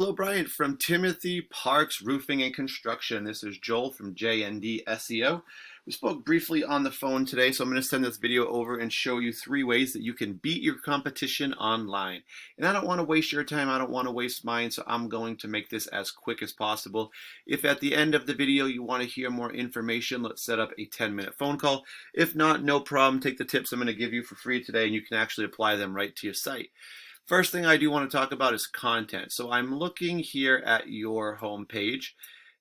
Hello, Bryant from Timothy Parks Roofing and Construction. This is Joel from JND SEO. We spoke briefly on the phone today, so I'm going to send this video over and show you 3 ways that you can beat your competition online. And I don't want to waste your time, I don't want to waste mine, so I'm going to make this as quick as possible. If at the end of the video you want to hear more information, let's set up a 10-minute phone call. If not, no problem. Take the tips I'm going to give you for free today and you can actually apply them right to your site. First thing I do want to talk about is content. So I'm looking here at your home page,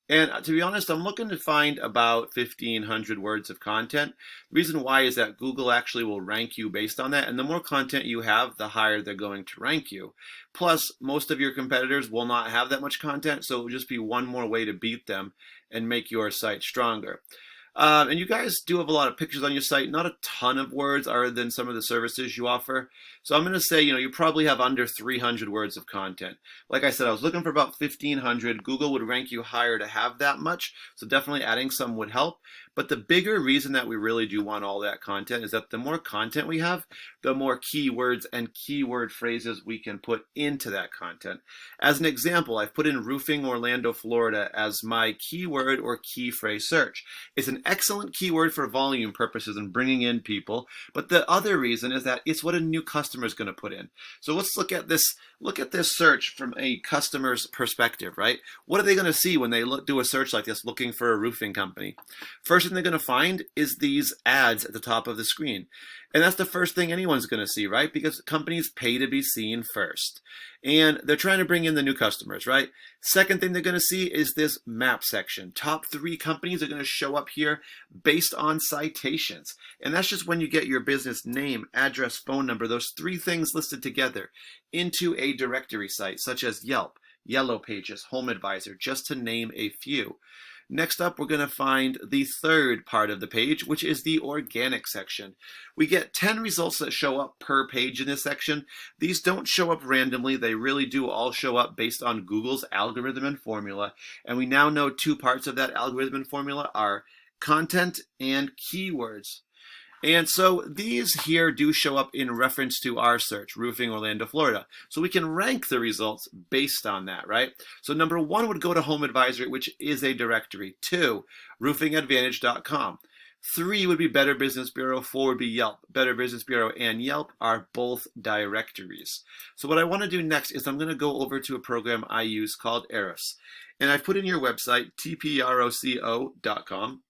and to be honest, I'm looking to find about 1,500 words of content. The reason why is that Google actually will rank you based on that, and the more content you have, the higher they're going to rank you. Plus, most of your competitors will not have that much content, so it will just be one more way to beat them and make your site stronger. And you guys do have a lot of pictures on your site, not a ton of words other than some of the services you offer. So I'm going to say, you probably have under 300 words of content. Like I said, I was looking for about 1,500. Google would rank you higher to have that much, so definitely adding some would help. But the bigger reason that we really do want all that content is that the more content we have, the more keywords and keyword phrases we can put into that content. As an example, I've put in roofing Orlando, Florida as my keyword or key phrase search. It's an excellent keyword for volume purposes and bringing in people, but the other reason is that it's what a new customer is going to put in. So let's look at this search from a customer's perspective, right? What are they going to see when they do a search like this looking for a roofing company? First thing they're going to find is these ads at the top of the screen. And that's the first thing anyone's going to see, right? Because companies pay to be seen first. And they're trying to bring in the new customers, right? Second thing they're going to see is this map section. Top 3 companies are going to show up here based on citations. And that's just when you get your business name, address, phone number, those 3 things listed together into a directory site, such as Yelp, Yellow Pages, Home Advisor, just to name a few. Next up, we're going to find the third part of the page, which is the organic section. We get 10 results that show up per page in this section. These don't show up randomly. They really do all show up based on Google's algorithm and formula. And we now know 2 parts of that algorithm and formula are content and keywords. And so these here do show up in reference to our search, roofing Orlando, Florida. So we can rank the results based on that, right? So number 1 would go to Home Advisor, which is a directory. 2, roofingadvantage.com. 3 would be Better Business Bureau. 4 would be Yelp. Better Business Bureau and Yelp are both directories. So what I want to do next is I'm going to go over to a program I use called Eros. And I've put in your website, tproco.com.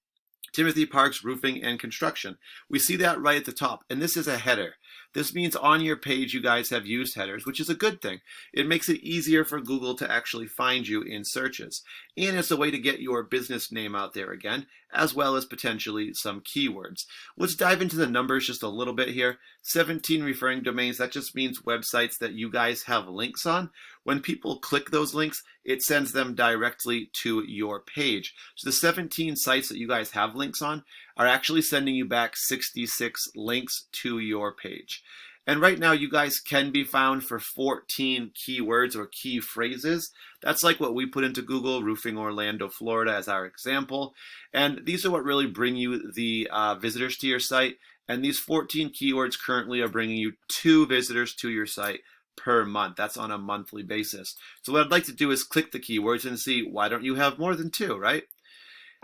Timothy Parks Roofing and Construction. We see that right at the top, and this is a header. This means on your page you guys have used headers, which is a good thing. It makes it easier for Google to actually find you in searches. And it's a way to get your business name out there again, as well as potentially some keywords. Let's dive into the numbers just a little bit here. 17 referring domains, that just means websites that you guys have links on. When people click those links, it sends them directly to your page. So the 17 sites that you guys have links on are actually sending you back 66 links to your page. And right now you guys can be found for 14 keywords or key phrases. That's like what we put into Google, roofing Orlando, Florida as our example. And these are what really bring you the visitors to your site. And these 14 keywords currently are bringing you 2 visitors to your site per month. That's on a monthly basis. So what I'd like to do is click the keywords and see why don't you have more than 2, right?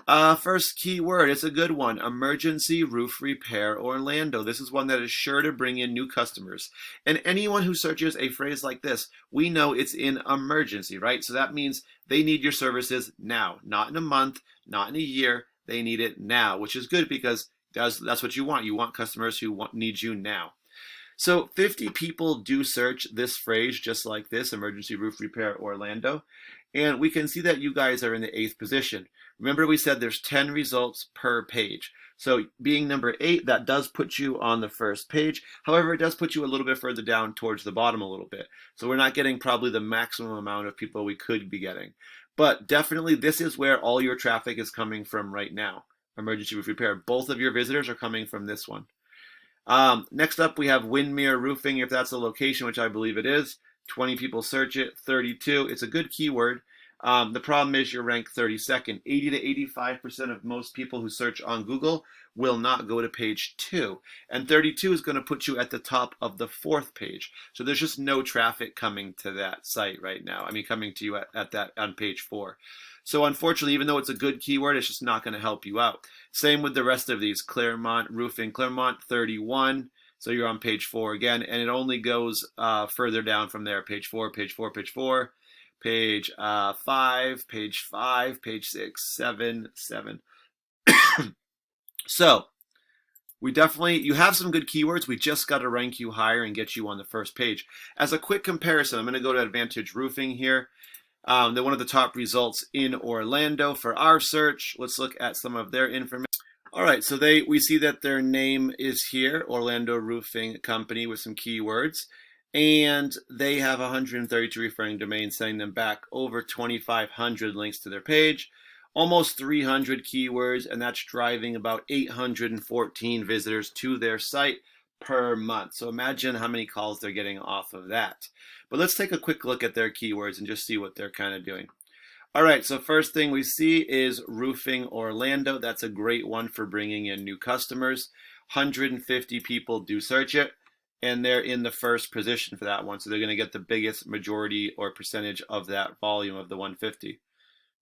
First keyword, it's a good one. Emergency roof repair Orlando. This is one that is sure to bring in new customers. And anyone who searches a phrase like this, we know it's in emergency, right? So that means they need your services now, not in a month, not in a year. They need it now, which is good because that's what you want. You want customers who need you now. So 50 people do search this phrase just like this, emergency roof repair Orlando. And we can see that you guys are in the 8th position. Remember we said there's 10 results per page. So being number 8, that does put you on the first page. However, it does put you a little bit further down towards the bottom a little bit. So we're not getting probably the maximum amount of people we could be getting. But definitely this is where all your traffic is coming from right now. Emergency roof repair. Both of your visitors are coming from this one. Next up, we have Windmere Roofing, if that's a location, which I believe it is. 20 people search it, 32. It's a good keyword. The problem is you're ranked 32nd. 80 to 85% of most people who search on Google will not go to page 2. And 32 is going to put you at the top of the 4th page. So there's just no traffic coming to that site right now. I mean, coming to you at that on page 4. So unfortunately, even though it's a good keyword, it's just not going to help you out. Same with the rest of these. Claremont Roofing. Claremont 31. So you're on page 4 again, and it only goes further down from there. Page 4, page 4, page 4, page 5, page 5, page 6, 7, 7. So you have some good keywords. We just got to rank you higher and get you on the first page. As a quick comparison, I'm going to go to Advantage Roofing here. They're one of the top results in Orlando for our search. Let's look at some of their information. All right, so we see that their name is here, Orlando Roofing Company, with some keywords. And they have 132 referring domains, sending them back over 2,500 links to their page, almost 300 keywords, and that's driving about 814 visitors to their site per month. So imagine how many calls they're getting off of that. But let's take a quick look at their keywords and just see what they're kind of doing. All right, so first thing we see is Roofing Orlando. That's a great one for bringing in new customers. 150 people do search it, and they're in the first position for that one. So they're going to get the biggest majority or percentage of that volume of the 150.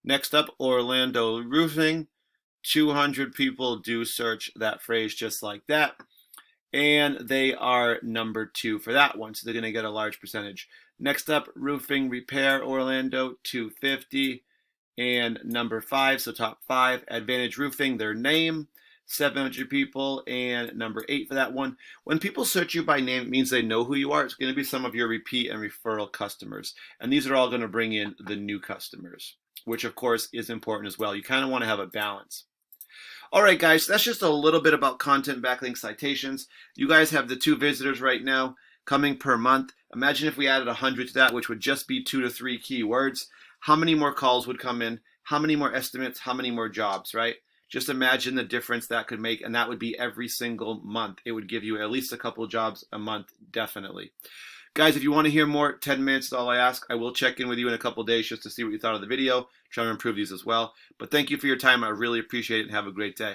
Next up, Orlando Roofing. 200 people do search that phrase just like that. And they are number 2 for that one. So they're going to get a large percentage. Next up, Roofing Repair Orlando, 250. And number 5, so top 5, Advantage Roofing, their name, 700 people. And number 8 for that one. When people search you by name, it means they know who you are. It's going to be some of your repeat and referral customers. And these are all going to bring in the new customers, which of course is important as well. You kind of want to have a balance. All right, guys, that's just a little bit about content backlink citations. You guys have the 2 visitors right now coming per month. Imagine if we added 100 to that, which would just be 2 to 3 keywords. How many more calls would come in? How many more estimates? How many more jobs, right? Just imagine the difference that could make, and that would be every single month. It would give you at least a couple jobs a month, definitely. Guys, if you want to hear more, 10 minutes is all I ask. I will check in with you in a couple days just to see what you thought of the video, try to improve these as well. But thank you for your time. I really appreciate it, and have a great day.